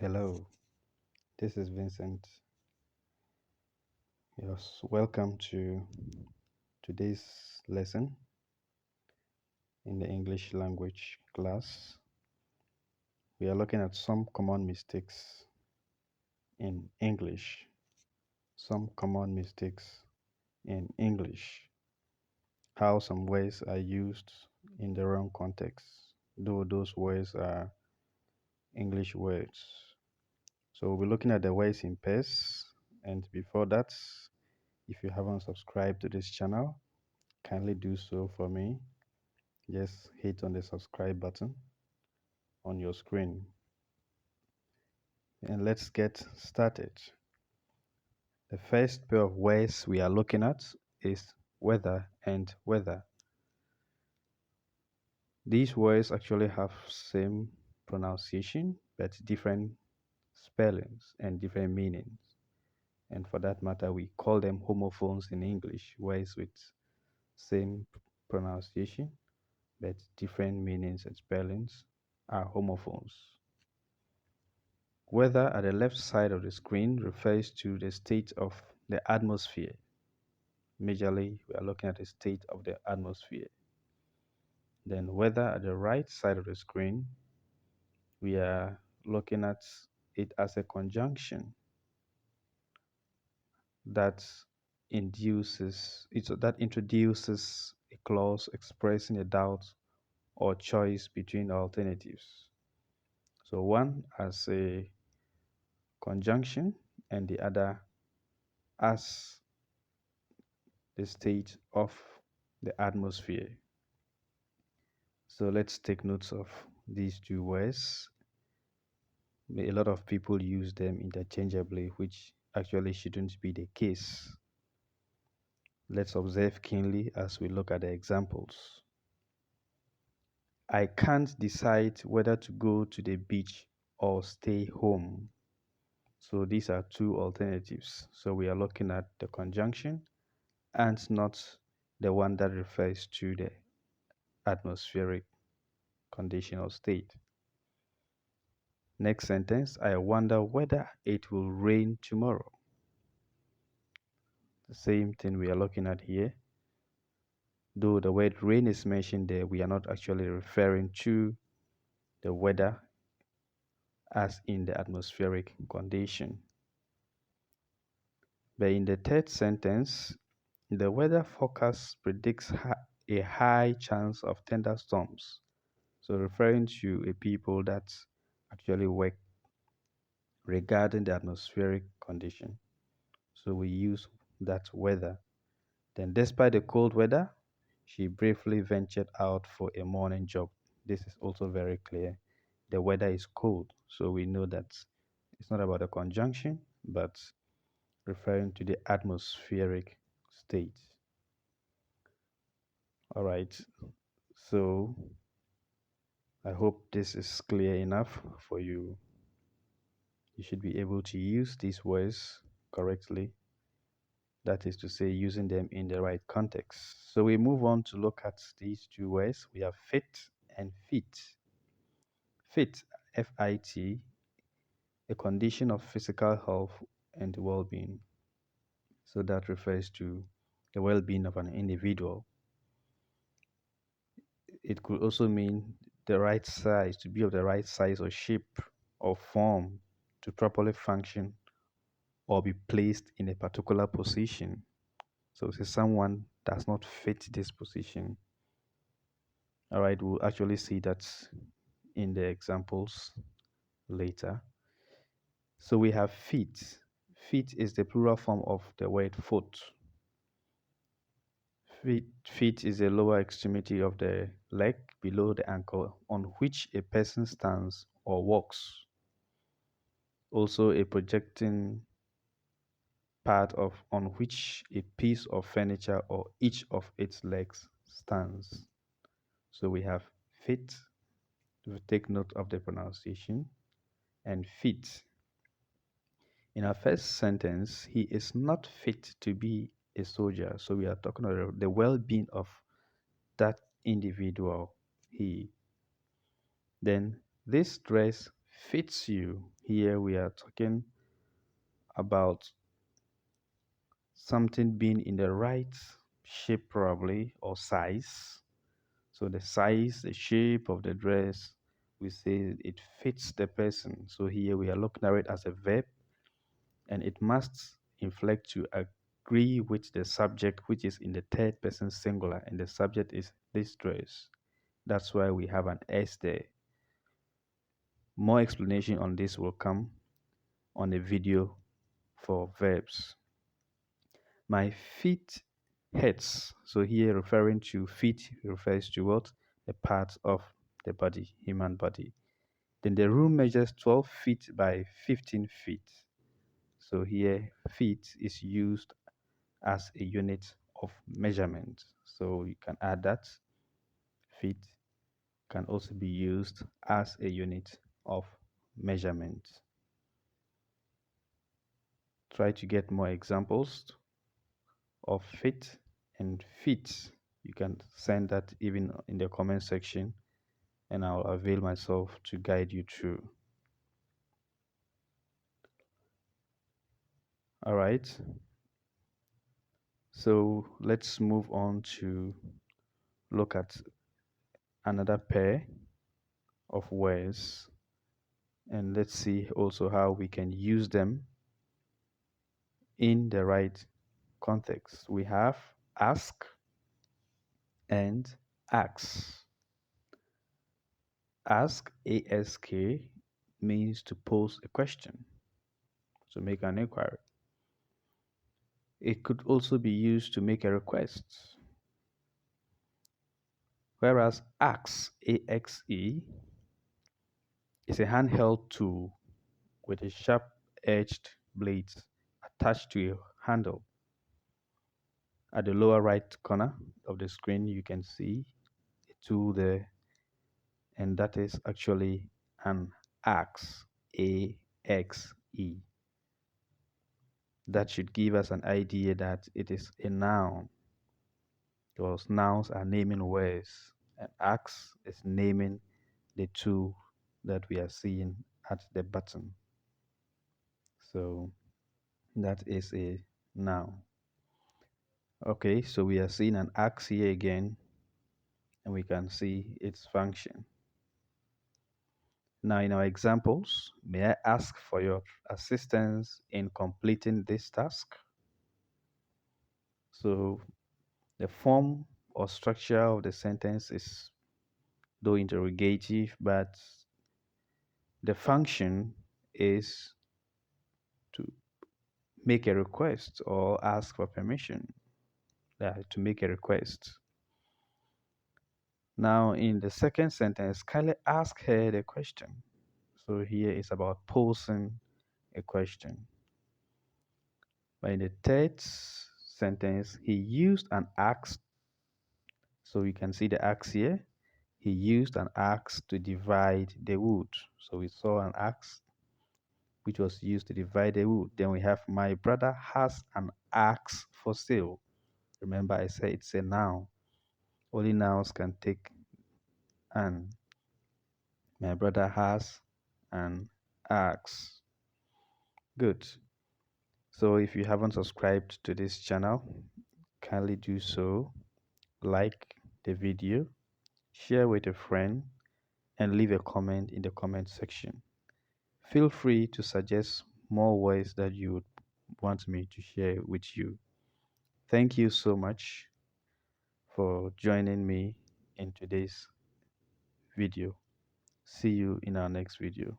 Hello, this is Vincent. Yes, welcome to today's lesson in the English language class. We are looking at some common mistakes in English. Some common mistakes in English. How some words are used in the wrong context, though those words are English words. So we'll be looking at the words in pairs. And before that, if you haven't subscribed to this channel, kindly do so for me. Just hit on the subscribe button on your screen and let's get started. The first pair of words we are looking at is weather and weather. These words actually have same pronunciation but different spellings and different meanings. And for that matter, we call them homophones in English, words with same pronunciation but different meanings and spellings are homophones. Weather at the left side of the screen refers to the state of the atmosphere. Majorly, we are looking at the state of the atmosphere. Then weather at the right side of the screen, we are looking at it as a conjunction that introduces a clause expressing a doubt or choice between alternatives. So one as a conjunction and the other as the state of the atmosphere. So let's take notes of these two words. A lot of people use them interchangeably, which actually shouldn't be the case. Let's observe keenly as we look at the examples. I can't decide whether to go to the beach or stay home. So these are two alternatives. So we are looking at the conjunction and not the one that refers to the atmospheric condition or state. Next sentence, I wonder whether it will rain tomorrow. The same thing we are looking at here. Though the word rain is mentioned there, we are not actually referring to the weather as in the atmospheric condition. But in the third sentence, the weather forecast predicts a high chance of thunderstorms. So referring to a people that actually work regarding the atmospheric condition. So we use that weather. Then, despite the cold weather, she bravely ventured out for a morning jog. This is also very clear. The weather is cold, so we know that it's not about a conjunction, but referring to the atmospheric state. All right, so I hope this is clear enough for you. You should be able to use these words correctly. That is to say, using them in the right context. So we move on to look at these two words. We have fit and fit. Fit, F-I-T, a condition of physical health and well-being. So that refers to the well-being of an individual. It could also mean the right size, to be of the right size or shape or form to properly function or be placed in a particular position. So say someone does not fit this position. All right, we'll actually see that in the examples later. So we have feet. Feet is the plural form of the word foot. Feet is the lower extremity of the leg below the ankle on which a person stands or walks. Also a projecting part of on which a piece of furniture or each of its legs stands. So we have feet, to take note of the pronunciation, and feet. In our first sentence, he is not fit to be a soldier. So we are talking about the well-being of that individual, he. Then this dress fits you. Here we are talking about something being in the right shape, probably, or size. So the size, the shape of the dress, we say it fits the person. So here we are looking at it as a verb, and it must inflect to agree with the subject, which is in the third person singular, and the subject is this dress. That's why we have an S there. More explanation on this will come on a video for verbs. My feet hurts. So here referring to feet refers to what? The part of the body, human body. Then the room measures 12 feet by 15 feet. So here feet is used as a unit of measurement. So you can add that feet can also be used as a unit of measurement. Try to get more examples of fit and feet. You can send that even in the comment section, and I'll avail myself to guide you through. All right. So let's move on to look at another pair of words, and let's see also how we can use them in the right context. We have ask and ask. Ask means to pose a question, to make an inquiry. It could also be used to make a request. Whereas axe is a handheld tool with a sharp-edged blade attached to a handle. At the lower right corner of the screen, you can see a tool there, and that is actually an axe, A-X-E. That should give us an idea that it is a noun, because nouns are naming words, and axe is naming the tool that we are seeing at the bottom. So that is a noun. Okay, so we are seeing an axe here again, and we can see its function. Now, in our examples, may I ask for your assistance in completing this task? So the form or structure of the sentence is though interrogative, but the function is to make a request or ask for permission, to make a request. Now, in the second sentence, Kylie asked her the question. So here is about posing a question. But in the third sentence, he used an axe. So you can see the axe here. He used an axe to divide the wood. So we saw an axe which was used to divide the wood. Then we have my brother has an axe for sale. Remember, I said it's a noun. Only nouns can take an. My brother has an axe. Good. So if you haven't subscribed to this channel, kindly do so. Like the video, share with a friend, and leave a comment in the comment section. Feel free to suggest more words that you would want me to share with you. Thank you so much for joining me in today's video. See you in our next video.